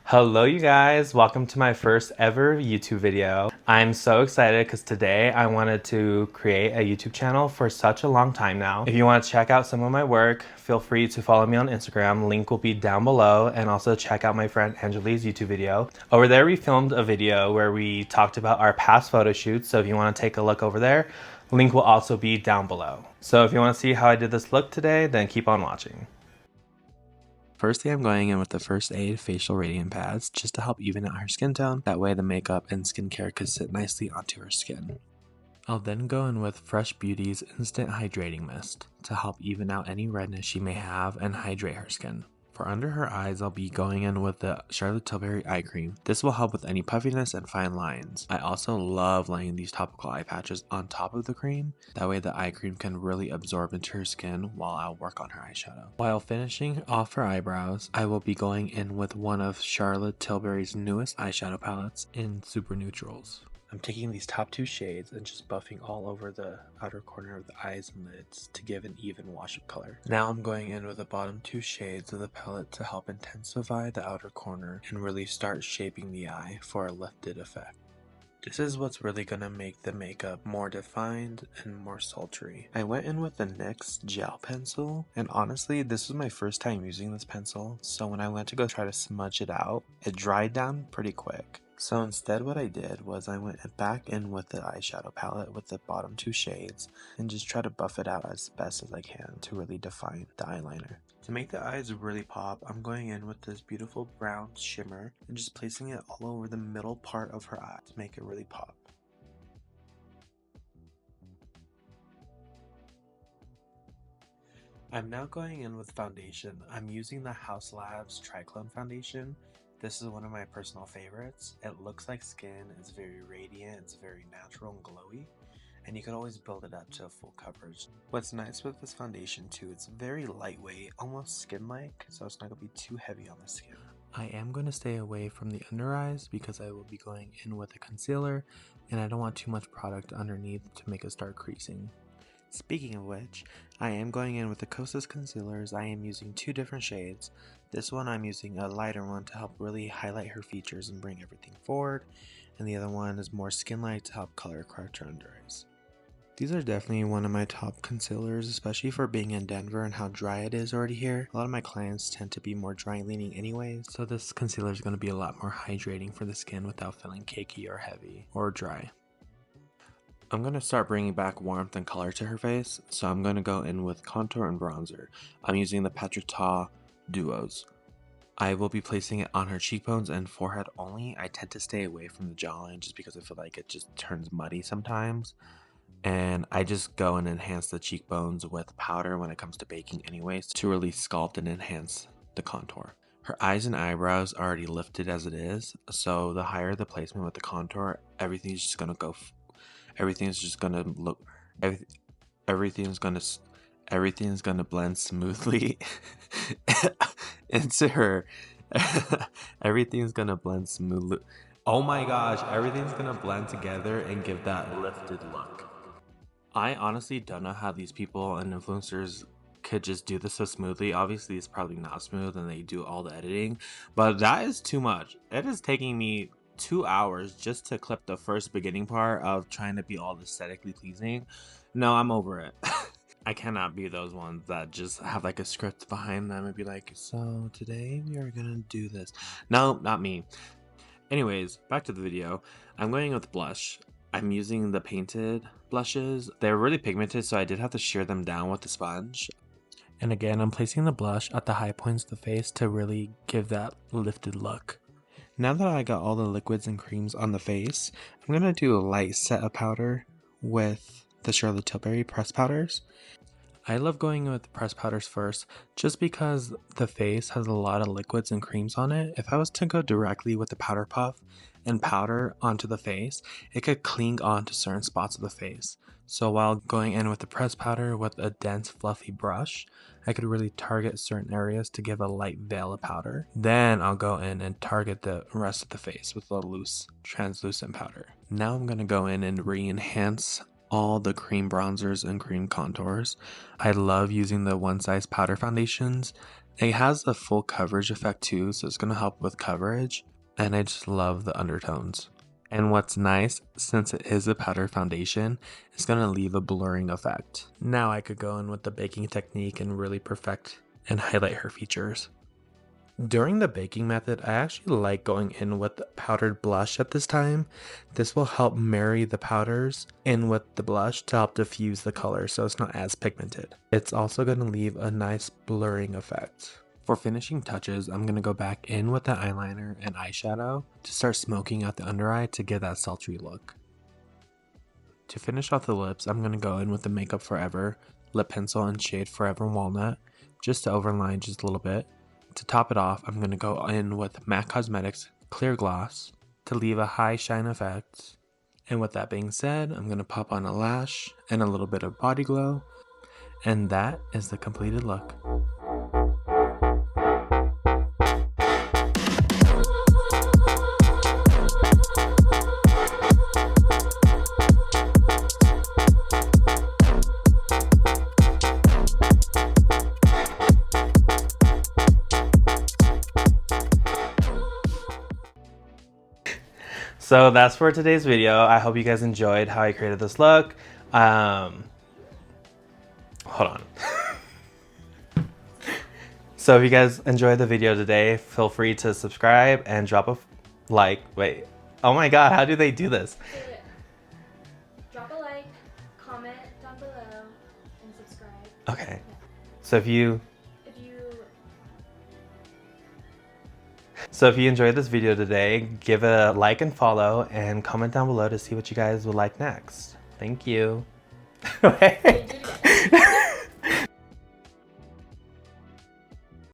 Hello you guys, welcome to my first ever YouTube video. I'm so excited because today I wanted to create a YouTube channel for such a long time now. If you want to check out some of my work, feel free to follow me on Instagram. Link will be down below, and also check out my friend Angelique's YouTube video. Over there we filmed a video where we talked about our past photo shoots, so if you want to take a look over there, link will also be down below. So if you want to see how I did this look today, then keep on watching. Firstly, I'm going in with the First Aid Facial Radiant Pads just to help even out her skin tone. That way the makeup and skincare could sit nicely onto her skin. I'll then go in with Fresh Beauty's Instant Hydrating Mist to help even out any redness she may have and hydrate her skin. For under her eyes, I'll be going in with the Charlotte Tilbury Eye Cream. This will help with any puffiness and fine lines. I also love laying these topical eye patches on top of the cream. That way the eye cream can really absorb into her skin while I'll work on her eyeshadow. While finishing off her eyebrows, I will be going in with one of Charlotte Tilbury's newest eyeshadow palettes in Super Neutrals. I'm taking these top two shades and just buffing all over the outer corner of the eyes and lids to give an even wash of color. Now I'm going in with the bottom two shades of the palette to help intensify the outer corner and really start shaping the eye for a lifted effect. This is what's really gonna make the makeup more defined and more sultry. I went in with the NYX gel pencil, and honestly this was my first time using this pencil, so when I went to go try to smudge it out, it dried down pretty quick. So instead what I did was I went back in with the eyeshadow palette with the bottom two shades and just try to buff it out as best as I can to really define the eyeliner. To make the eyes really pop, I'm going in with this beautiful brown shimmer and just placing it all over the middle part of her eye to make it really pop. I'm now going in with foundation. I'm using the House Labs Triclone foundation. This is one of my personal favorites. It looks like skin, it's very radiant, it's very natural and glowy, and you can always build it up to full coverage. What's nice with this foundation too, it's very lightweight, almost skin-like, so it's not going to be too heavy on the skin. I am going to stay away from the under eyes because I will be going in with a concealer, and I don't want too much product underneath to make it start creasing. Speaking of which, I am going in with the Kosas concealers. I am using two different shades. This one I'm using a lighter one to help really highlight her features and bring everything forward, and the other one is more skin light to help color correct her under eyes. These are definitely one of my top concealers, especially for being in Denver and how dry it is already here. A lot of my clients tend to be more dry leaning anyways, so this concealer is going to be a lot more hydrating for the skin without feeling cakey or heavy or dry. I'm going to start bringing back warmth and color to her face, so I'm going to go in with contour and bronzer. I'm using the Patrick Ta Duos. I will be placing it on her cheekbones and forehead only. I tend to stay away from the jawline just because I feel like it just turns muddy sometimes. And I just go and enhance the cheekbones with powder when it comes to baking anyways to really sculpt and enhance the contour. Her eyes and eyebrows are already lifted as it is, so the higher the placement with the contour, everything's just going to go everything's just gonna look everything's gonna blend smoothly into her. Everything's gonna blend smoothly. Oh my gosh, everything's gonna blend together and give that lifted look. I honestly don't know how these people and influencers could just do this so smoothly. Obviously it's probably not smooth and they do all the editing, but that is too much. It is taking me 2 hours just to clip the first beginning part of trying to be all aesthetically pleasing. No, I'm over it. I cannot be those ones that just have like a script behind them and be like, so today we are gonna do this. No, not me. Anyways, back to the video. I'm going with blush. I'm using the painted blushes. They're really pigmented, so I did have to shear them down with the sponge. And again, I'm placing the blush at the high points of the face to really give that lifted look. Now that I got all the liquids and creams on the face, I'm going to do a light set of powder with the Charlotte Tilbury press powders. I love going with press powders first just because the face has a lot of liquids and creams on it. If I was to go directly with the powder puff and powder onto the face, it could cling on to certain spots of the face. So while going in with the press powder with a dense fluffy brush, I could really target certain areas to give a light veil of powder. Then I'll go in and target the rest of the face with a loose translucent powder. Now I'm going to go in and re-enhance all the cream bronzers and cream contours. I love using the one size powder foundations. It has a full coverage effect too, so it's going to help with coverage, and I just love the undertones. And what's nice, since it is a powder foundation, it's going to leave a blurring effect. Now I could go in with the baking technique and really perfect and highlight her features. During the baking method, I actually like going in with powdered blush at this time. This will help marry the powders in with the blush to help diffuse the color so it's not as pigmented. It's also going to leave a nice blurring effect. For finishing touches, I'm going to go back in with the eyeliner and eyeshadow to start smoking out the under eye to give that sultry look. To finish off the lips, I'm going to go in with the Makeup Forever lip pencil in shade Forever Walnut just to overline just a little bit. To top it off, I'm going to go in with MAC Cosmetics Clear Gloss to leave a high shine effect. And with that being said, I'm going to pop on a lash and a little bit of body glow. And that is the completed look. So that's for today's video. I hope you guys enjoyed how I created this look. Hold on. So if you guys enjoyed the video today, feel free to subscribe and drop a like. Wait. Oh my god, how do they do this? Drop a like, comment down below, and subscribe. Okay. Yeah. So if you enjoyed this video today, give it a like and follow, and comment down below to see what you guys would like next. Thank you.